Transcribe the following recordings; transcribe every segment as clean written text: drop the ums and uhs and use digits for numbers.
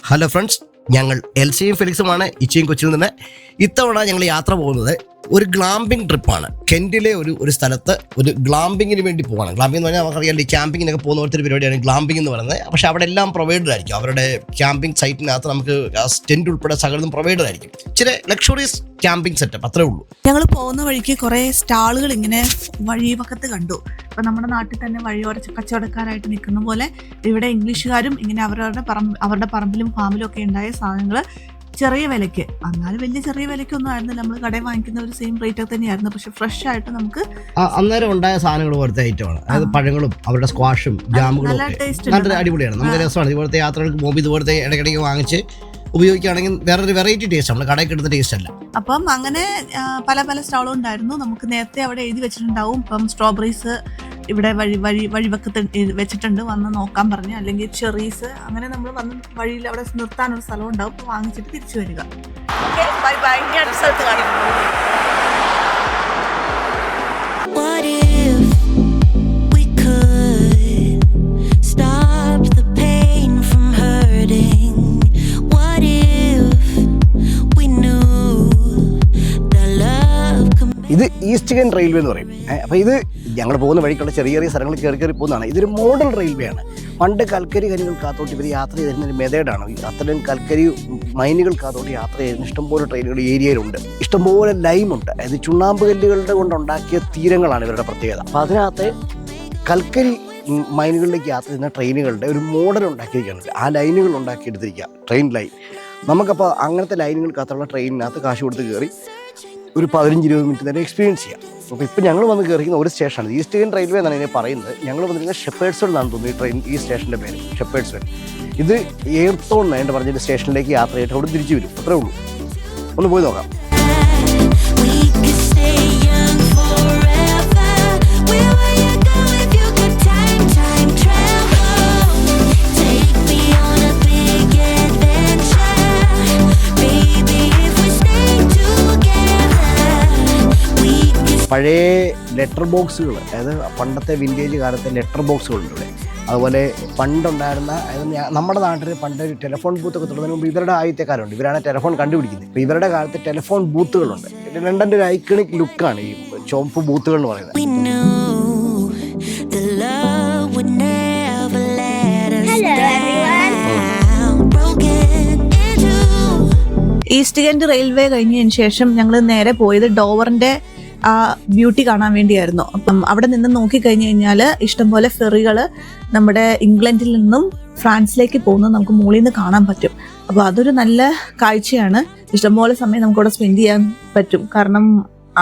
Hello friends, ഞങ്ങൾ എൽസിയും ഫെലിക്സുമാണ് ഇച്ചിയും കൊച്ചിയിൽ നിന്ന്. ഇത്തവണ ഞങ്ങൾ യാത്ര പോകുന്നത് ഒരു ഗ്ലാമ്പിംഗ് ട്രിപ്പാണ്. കെൻറ്റിലെ ഒരു സ്ഥലത്ത് ഒരു ഗ്ലാമ്പിങ്ങിന് വേണ്ടി പോവാണ്. ഗ്ലാമ്പിംഗ് എന്ന് പറഞ്ഞാൽ നമുക്കറിയാം, ഈ ക്യാമ്പിങ്ങിനൊക്കെ പോകുന്ന പോലത്തെ പരിപാടിയാണ് ഗ്ലാമ്പിംഗ് എന്ന് പറയുന്നത്. പക്ഷേ അവിടെ എല്ലാം പ്രൊവൈഡഡ് ആയിരിക്കും. അവരുടെ ക്യാമ്പിംഗ് സൈറ്റിനകത്ത് നമുക്ക് ടെൻറ്റ് ഉൾപ്പെടെ സകലതും പ്രൊവൈഡഡ് ആയിരിക്കും. ഇച്ചിരി ലക്ഷറീസ് ക്യാമ്പിംഗ് സെറ്റപ്പ്, അത്രേ ഉള്ളൂ. ഞങ്ങൾ പോകുന്ന വഴിക്ക് കുറേ സ്റ്റാളുകൾ ഇങ്ങനെ വഴിവക്കത്ത് കണ്ടു. ഇപ്പം നമ്മുടെ നാട്ടിൽ തന്നെ വഴിയോര കച്ചവടക്കാരായിട്ട് നിൽക്കുന്ന പോലെ ഇവിടെ ഇംഗ്ലീഷുകാരും ഇങ്ങനെ അവരുടെ പറമ്പിലും ഫാമിലും ഒക്കെ ഉണ്ടായ സാധനങ്ങൾ ചെറിയ വിലയ്ക്ക്, എന്നാലും വലിയ ചെറിയ വിലയ്ക്കൊന്നും ആയിരുന്നില്ല. നമ്മൾ കടയിൽ വാങ്ങിക്കുന്ന ഒരു സെയിം റേറ്റ് തന്നെയായിരുന്നു. പക്ഷെ ഫ്രഷ് ആയിട്ട് നമുക്ക് അന്നേരം ഉണ്ടായ സാധനങ്ങൾ പോലത്തെ ഐറ്റമാണ്. അതായത് പഴങ്ങളും അവരുടെ സ്ക്വാഷും ജാമുകളും നല്ല അടിപൊളിയാണ്. നമുക്ക് രസമാണ്. ഇതുപോലത്തെ യാത്രകൾക്ക് പോകുമ്പോൾ ഇതുപോലത്തെ ഇടയ്ക്കിടയ്ക്ക് വാങ്ങിച്ച് ഉപയോഗിക്കുകയാണെങ്കിൽ വേറൊരു വെറൈറ്റി ടേസ്റ്റ്, നമ്മൾ കടയിൽ കിട്ടുന്ന ടേസ്റ്റ് അല്ല. അപ്പം അങ്ങനെ പല പല സ്റ്റാളും ഉണ്ടായിരുന്നു. നമുക്ക് നേരത്തെ അവിടെ എഴുതി വെച്ചിട്ടുണ്ടാവും, ഇപ്പം സ്ട്രോബെറീസ് ഇവിടെ വഴിവക്കത്ത് വെച്ചിട്ടുണ്ട്, വന്ന് നോക്കാൻ പറഞ്ഞു. അല്ലെങ്കിൽ ചെറീസ്, അങ്ങനെ നമ്മൾ വന്ന് വഴിയിൽ അവിടെ നിർത്താനൊരു സ്ഥലം ഉണ്ടാവും. അപ്പോൾ വാങ്ങിച്ചിട്ട് തിരിച്ചു വരിക. Okay, bye bye. ഇനി അടുത്ത സ്ഥലത്ത് കാണാം. ഇത് ഈസ്റ്റ് കെൻ റെയിൽവേ എന്ന് പറയും. അപ്പോൾ ഇത് ഞങ്ങൾ പോകുന്ന വഴിക്കുള്ള ചെറിയ ചെറിയ സ്ഥലങ്ങൾ കയറി പോകുന്നതാണ്. ഇതൊരു മോഡൽ റെയിൽവേ ആണ്. പണ്ട് കൽക്കരി ഖനികൾ കാത്തോട്ട് ഇവർ യാത്ര ചെയ്തിരുന്നൊരു മെത്തേഡാണ്. അത്തരം കൽക്കരി മൈനുകൾ കാത്തോട്ട് യാത്ര ചെയ്യുന്ന ഇഷ്ടംപോലെ ട്രെയിനുകൾ ഏരിയയിലുണ്ട്. ഇഷ്ടംപോലെ ലൈമുണ്ട്. അതായത് ചുണ്ണാമ്പ് കല്ലുകളുടെ കൊണ്ടുണ്ടാക്കിയ തീരങ്ങളാണ് ഇവരുടെ പ്രത്യേകത. അപ്പോൾ അതിനകത്ത് കൽക്കരി മൈനുകളിലേക്ക് യാത്ര ചെയ്യുന്ന ട്രെയിനുകളുടെ ഒരു മോഡൽ ഉണ്ടാക്കിയിരിക്കുകയാണ്. ആ ലൈനുകൾ ഉണ്ടാക്കിയെടുത്തിരിക്കുക, ട്രെയിൻ ലൈൻ. നമുക്കപ്പോൾ അങ്ങനത്തെ ലൈനുകൾക്കകത്തുള്ള ട്രെയിനിനകത്ത് കാശ് കൊടുത്ത് കയറി ഒരു 15-20 മിനിറ്റ് നേരം എക്സ്പീരിയൻസ് ചെയ്യാം. അപ്പോൾ ഇപ്പോൾ ഞങ്ങൾ വന്ന് കയറിക്കുന്ന ഒരു സ്റ്റേഷനാണ് ഈസ്റ്റ് കെൻ റെയിൽവേ എന്നാണ് ഇതിനെ പറയുന്നത്. ഞങ്ങൾ വന്നിരിക്കുന്നത് ഷെപ്പേഡ്സ് എന്നാണ് തോന്നുന്നു ഈ ട്രെയിൻ, ഈ സ്റ്റേഷൻ്റെ പേര് ഷെപ്പേഡ്സ്. ഇത് എയർത്തോൺ എന്ന് പറഞ്ഞൊരു സ്റ്റേഷനിലേക്ക് യാത്ര ചെയ്തിട്ട് അവിടെ തിരിച്ചു വരും. അത്രേ ഉള്ളൂ. ഒന്ന് പോയി നോക്കാം. പഴയ ലെറ്റർ ബോക്സുകൾ, അതായത് പണ്ടത്തെ വിൻറ്റേജ് കാലത്തെ ലെറ്റർ ബോക്സുകളുണ്ട് ഇവിടെ. അതുപോലെ പണ്ടുണ്ടായിരുന്ന, അതായത് നമ്മുടെ നാട്ടിൽ പണ്ട് ഒരു ടെലിഫോൺ ബൂത്തൊക്കെ തുടങ്ങുന്നതിന് മുമ്പ് ഇവരുടെ ആദ്യത്തെക്കാരുണ്ട്. ഇവരാണ് ടെലിഫോൺ കണ്ടുപിടിക്കുന്നത്. ഇപ്പോൾ ഇവരുടെ കാലത്ത് ടെലിഫോൺ ബൂത്തുകളുണ്ട്. ലണ്ടൻ്റെ ഒരു ഐക്കണിക് ലുക്കാണ് ഈ ചുവപ്പ് ബൂത്തുകൾ എന്ന് പറയുന്നത്. ഈസ്റ്റ് കെൻ റെയിൽവേ കഴിഞ്ഞതിന് ശേഷം ഞങ്ങൾ നേരെ പോയത് ഡോവറിന്റെ ആ ബ്യൂട്ടി കാണാൻ വേണ്ടിയായിരുന്നു. അപ്പം അവിടെ നിന്ന് നോക്കിക്കഴിഞ്ഞ് കഴിഞ്ഞാൽ ഇഷ്ടംപോലെ ഫെറികൾ നമ്മുടെ ഇംഗ്ലണ്ടിൽ നിന്നും ഫ്രാൻസിലേക്ക് പോകുന്നത് നമുക്ക് മുകളിൽ നിന്ന് കാണാൻ പറ്റും. അപ്പോൾ അതൊരു നല്ല കാഴ്ചയാണ്. ഇഷ്ടംപോലെ സമയം നമുക്കവിടെ സ്പെൻഡ് ചെയ്യാൻ പറ്റും. കാരണം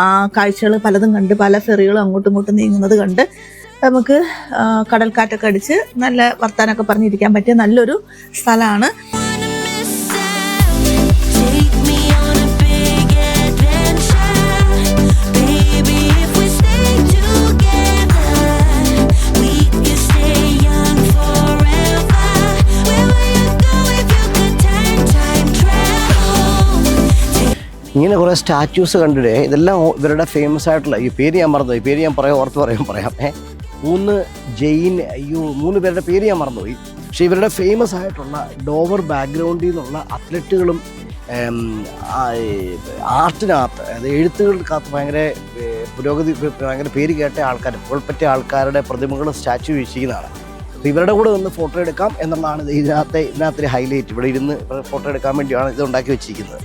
ആ കാഴ്ചകൾ പലതും കണ്ട്, പല ഫെറികളും അങ്ങോട്ടും ഇങ്ങോട്ടും നീങ്ങുന്നത് കണ്ട് നമുക്ക് കടൽക്കാറ്റൊക്കെ അടിച്ച് നല്ല വർത്താനൊക്കെ പറഞ്ഞിരിക്കാൻ പറ്റിയ നല്ലൊരു സ്ഥലമാണ്. ഇങ്ങനെ കുറേ സ്റ്റാച്യൂസ് കണ്ടിട്ടേ, ഇതെല്ലാം ഇവരുടെ ഫേമസ് ആയിട്ടുള്ള, ഈ പേര് ഞാൻ മറന്നുപോയി, ഈ പേര് ഞാൻ പറയാം. 3 ജെയിൻ, 3 പേരുടെ പേര് ഞാൻ മറന്നുപോയി. പക്ഷേ ഇവരുടെ ഫേമസ് ആയിട്ടുള്ള ഡോവർ ബാക്ക്ഗ്രൗണ്ടിൽ നിന്നുള്ള അത്ലറ്റുകളും ആർട്ടിനകത്ത്, അതായത് എഴുത്തുകൾക്കകത്ത് ഭയങ്കര പേര് കേട്ട ആൾക്കാർ, പുകൾപ്പറ്റ ആൾക്കാരുടെ പ്രതിമകളും സ്റ്റാച്യു വീക്ഷിക്കുന്നതാണ്. അപ്പോൾ ഇവരുടെ കൂടെ നിന്ന് ഫോട്ടോ എടുക്കാം എന്നുള്ളതാണ് ഇതിനകത്തൊരു ഹൈലൈറ്റ്. ഇവിടെ ഇരുന്ന് ഫോട്ടോ എടുക്കാൻ വേണ്ടിയാണ് ഇത് ഉണ്ടാക്കി വെച്ചിരിക്കുന്നത്.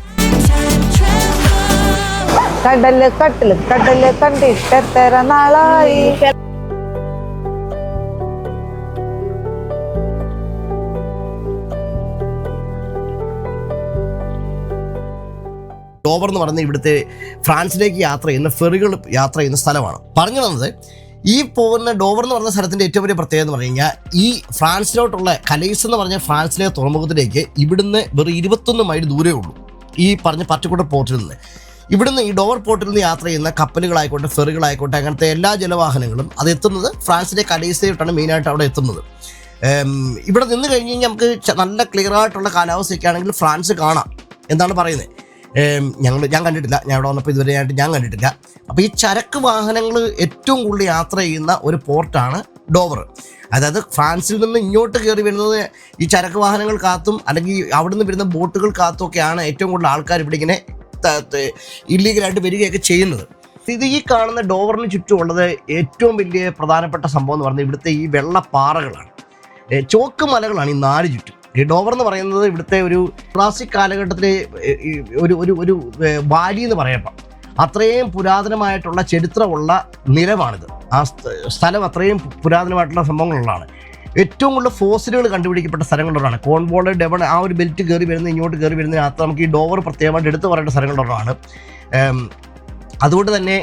കടല് കണ്ടിട്ട് എത്ര നാളായി. ഡോവർ എന്ന് പറയുന്നത് ഇവിടുത്തെ ഫ്രാൻസിലേക്ക് യാത്ര ചെയ്യുന്ന ഫെറികൾ യാത്ര ചെയ്യുന്ന സ്ഥലമാണ്. പറഞ്ഞു വന്നത്, ഈ പോകുന്ന ഡോവർ എന്ന് പറയുന്ന സ്ഥലത്തിൻ്റെ ഏറ്റവും വലിയ പ്രത്യേകത എന്ന് പറഞ്ഞു കഴിഞ്ഞാൽ, ഈ ഫ്രാൻസിലോട്ടുള്ള കലൈസ് എന്ന് പറഞ്ഞ ഫ്രാൻസിലെ തുറമുഖത്തിലേക്ക് ഇവിടുന്ന് വെറും 21 മൈൽ ദൂരമേ ഉള്ളൂ. ഈ പറഞ്ഞ പർട്ടിക്കുലർ പോർട്ടിൽ നിന്ന്, ഇവിടുന്ന് ഈ ഡോവർ പോർട്ടിൽ നിന്ന് യാത്ര ചെയ്യുന്ന കപ്പലുകളായിക്കോട്ടെ, ഫെറികളായിക്കോട്ടെ, അങ്ങനത്തെ എല്ലാ ജലവാഹനങ്ങളും അത് എത്തുന്നത് ഫ്രാൻസിലെ കലൈസിലോട്ടാണ് മെയിനായിട്ട് അവിടെ എത്തുന്നത്. ഇവിടെ നിന്ന് കഴിഞ്ഞ് കഴിഞ്ഞാൽ നമുക്ക് നല്ല ക്ലിയർ ആയിട്ടുള്ള കാലാവസ്ഥയൊക്കെ ആണെങ്കിൽ ഫ്രാൻസ് കാണാം എന്നാണ് പറയുന്നത്. ഞാൻ കണ്ടിട്ടില്ല, ഞാൻ ഇവിടെ വന്നപ്പോൾ ഇതുവരെയായിട്ട് ഞാൻ കണ്ടിട്ടില്ല. അപ്പോൾ ഈ ചരക്ക് വാഹനങ്ങൾ ഏറ്റവും കൂടുതൽ യാത്ര ചെയ്യുന്ന ഒരു പോർട്ടാണ് ഡോവർ. അതായത് ഫ്രാൻസിൽ നിന്ന് ഇങ്ങോട്ട് കയറി വരുന്നത് ഈ ചരക്ക് വാഹനങ്ങൾ കാത്തും അല്ലെങ്കിൽ അവിടുന്ന് വരുന്ന ബോട്ടുകൾ കാത്തും ഒക്കെയാണ് ഏറ്റവും കൂടുതൽ ആൾക്കാർ ഇവിടെ ഇങ്ങനെ ഇല്ലീഗലായിട്ട് വരികയൊക്കെ ചെയ്യുന്നത്. ഇത് ഈ കാണുന്ന ഡോവറിന് ചുറ്റുമുള്ളത് ഏറ്റവും വലിയ പ്രധാനപ്പെട്ട സംഭവം എന്ന് പറഞ്ഞാൽ ഇവിടുത്തെ ഈ വെള്ളപ്പാറകളാണ്, ചോക്ക് മലകളാണ് ഈ 4 ചുറ്റും. ഈ ഡോവർ എന്ന് പറയുന്നത് ഇവിടുത്തെ ഒരു ക്ലാസിക് കാലഘട്ടത്തിലെ ഒരു വാലി എന്ന് പറയപ്പം അത്രയും പുരാതനമായിട്ടുള്ള ചരിത്രമുള്ള നിലമാണിത്. ആ സ്ഥലം അത്രയും പുരാതനമായിട്ടുള്ള സംഭവങ്ങളുള്ളതാണ്. ഏറ്റവും കൂടുതൽ ഫോസിലുകൾ കണ്ടുപിടിക്കപ്പെട്ട സ്ഥലങ്ങളിലൊന്നാണ്. കോൺവോൾ, ഡെവൺ, ആ ഒരു ബെൽറ്റ് കയറി വരുന്ന ഇങ്ങോട്ട് കയറി വരുന്നതിനകത്ത് നമുക്ക് ഈ ഡോവർ പ്രത്യേകമായിട്ട് എടുത്തു പറയേണ്ട സ്ഥലങ്ങളിലൊന്നാണ്. അതുകൊണ്ട് തന്നെ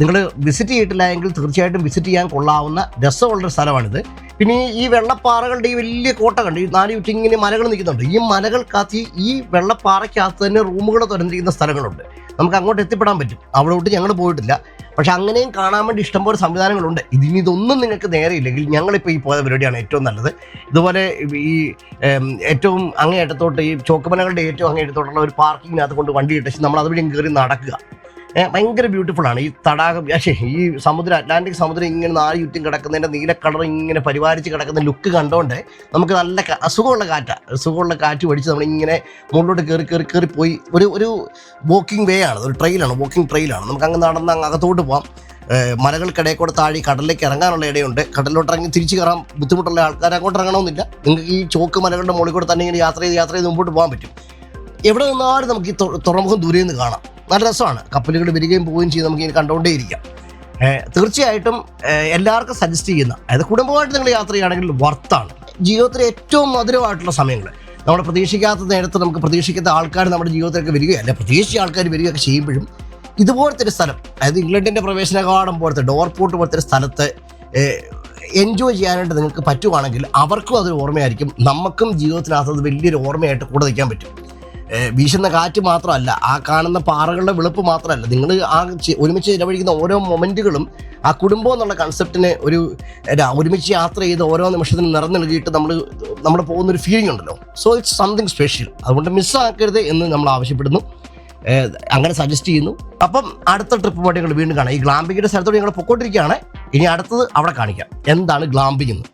നിങ്ങൾ വിസിറ്റ് ചെയ്തിട്ടില്ല എങ്കിൽ തീർച്ചയായിട്ടും വിസിറ്റ് ചെയ്യാൻ കൊള്ളാവുന്ന രസമുള്ളൊരു സ്ഥലമാണിത്. പിന്നെ ഈ വെള്ളപ്പാറകളുടെ ഈ വലിയ കോട്ട കണ്ട് ഈ 4 ചുറ്റും ഇങ്ങനെ മലകൾ നിൽക്കുന്നുണ്ട്. ഈ മലകൾക്കകത്ത് ഈ വെള്ളപ്പാറയ്ക്കകത്ത് തന്നെ റൂമുകൾ തുറന്നിരിക്കുന്ന സ്ഥലങ്ങളുണ്ട്. നമുക്ക് അങ്ങോട്ട് എത്തിപ്പെടാൻ പറ്റും. അവിടോട്ട് ഞങ്ങൾ പോയിട്ടില്ല. പക്ഷെ അങ്ങനെയും കാണാൻ വേണ്ടി ഇഷ്ടംപോലെ സംവിധാനങ്ങളുണ്ട്. ഇതൊന്നും നിങ്ങൾക്ക് നേരെയില്ലെങ്കിൽ ഞങ്ങളിപ്പോൾ ഈ പോയ പരിപാടിയാണ് ഏറ്റവും നല്ലത്. ഇതുപോലെ ഈ ഏറ്റവും അങ്ങേയറ്റത്തോട്ട് ഈ ചോക്കുമലകളുടെ ഏറ്റവും അങ്ങേയറ്റത്തോട്ടുള്ള ഒരു പാർക്കിങ്ങിനകത്ത് കൊണ്ട് വണ്ടി ഇട്ടിച്ച് നമ്മൾ അതുവഴി കയറി നടക്കുക. ഭയങ്കര ബ്യൂട്ടിഫുള്ളാണ് ഈ തടാകം. ഈ സമുദ്രം, അറ്റ്ലാന്റിക് സമുദ്രം ഇങ്ങനെ 4 ചുറ്റും കിടക്കുന്നതിൻ്റെ നീല കളർ ഇങ്ങനെ പരിപാലിച്ച് കിടക്കുന്ന ലുക്ക് കണ്ടുകൊണ്ട് നമുക്ക് നല്ല സുഖമുള്ള കാറ്റ് പഠിച്ച് നമ്മളിങ്ങനെ മുകളിലോട്ട് കയറി പോയി ഒരു വാക്കിംഗ് വേ ആണ്, ഒരു വാക്കിംഗ് ട്രെയിലാണ്. നമുക്ക് അങ്ങ് നടന്ന് അങ്ങ് അകത്തോട്ട് പോകാം. മലകൾക്കിടയിൽ കൂടെ താഴെ കടലിലേക്ക് ഇറങ്ങാനുള്ള ഇടയുണ്ട്. കടലിലോട്ട് ഇറങ്ങി തിരിച്ച് കയറാൻ ബുദ്ധിമുട്ടുള്ള ആൾക്കാർ അങ്ങോട്ട് ഇറങ്ങണമെന്നില്ല. നിങ്ങൾക്ക് ഈ ചോക്ക് മലകളുടെ മുകളിൽ കൂടെ തന്നെ ഇങ്ങനെ യാത്ര ചെയ്ത് മുമ്പോട്ട് പോകാൻ പറ്റും. എവിടെ നിന്നാലും നമുക്ക് ഈ തുറമുഖം ദൂരെ നിന്ന് കാണാം. നല്ല രസമാണ്. കപ്പലുകൾ വരികയും പോവുകയും ചെയ്ത് നമുക്ക് ഇങ്ങനെ കണ്ടുകൊണ്ടേ ഇരിക്കാം. തീർച്ചയായിട്ടും എല്ലാവർക്കും സജസ്റ്റ് ചെയ്യുന്ന, അതായത് കുടുംബമായിട്ട് നിങ്ങൾ യാത്ര ചെയ്യുകയാണെങ്കിൽ വർത്താണ്. ജീവിതത്തിലെ ഏറ്റവും മധുരമായിട്ടുള്ള സമയങ്ങൾ, നമ്മൾ പ്രതീക്ഷിക്കാത്ത നേരത്ത് നമുക്ക് പ്രതീക്ഷിക്കാത്ത ആൾക്കാർ നമ്മുടെ ജീവിതത്തിലേക്ക് വരികയല്ല, പ്രതീക്ഷിച്ച ആൾക്കാർ വരികയൊക്കെ ചെയ്യുമ്പോഴും ഇതുപോലത്തെ ഒരു സ്ഥലം, അതായത് ഇംഗ്ലണ്ടിൻ്റെ പ്രവേശന കവാടം പോലത്തെ, ഡോർ പോർട്ട് പോലത്തെ ഒരു സ്ഥലത്ത് എൻജോയ് ചെയ്യാനായിട്ട് നിങ്ങൾക്ക് പറ്റുവാണെങ്കിൽ അവർക്കും അതൊരു ഓർമ്മയായിരിക്കും. നമുക്കും ജീവിതത്തിനകത്ത് അത് വലിയൊരു ഓർമ്മയായിട്ട് കൂടെ നിൽക്കാൻ പറ്റും. വീശുന്ന കാറ്റ് മാത്രമല്ല, ആ കാണുന്ന പാറകളുടെ വെളുപ്പ് മാത്രമല്ല, നിങ്ങൾ ആ ഒരുമിച്ച് ചിലവഴിക്കുന്ന ഓരോ മൊമെൻറ്റുകളും ആ കുടുംബം എന്നുള്ള കൺസെപ്റ്റിന് ഒരുമിച്ച് യാത്ര ചെയ്ത് ഓരോ നിമിഷത്തിനും നിറഞ്ഞു നൽകിയിട്ട് നമ്മൾ പോകുന്നൊരു ഫീലിംഗ് ഉണ്ടല്ലോ. So it's something special. അതുകൊണ്ട് മിസ്സാക്കരുത് എന്ന് നമ്മൾ ആവശ്യപ്പെടുന്നു, അങ്ങനെ സജസ്റ്റ് ചെയ്യുന്നു. അപ്പം അടുത്ത ട്രിപ്പ് പോയിട്ട് ഞങ്ങൾ വീണ്ടും കാണാം. ഈ ഗ്ലാമ്പിങ്ങിൻ്റെ സ്ഥലത്തോട് ഞങ്ങൾ പൊക്കോണ്ടിരിക്കുകയാണ്. ഇനി അടുത്തത് അവിടെ കാണിക്കാം എന്താണ് ഗ്ലാമ്പിങ് എന്ന്.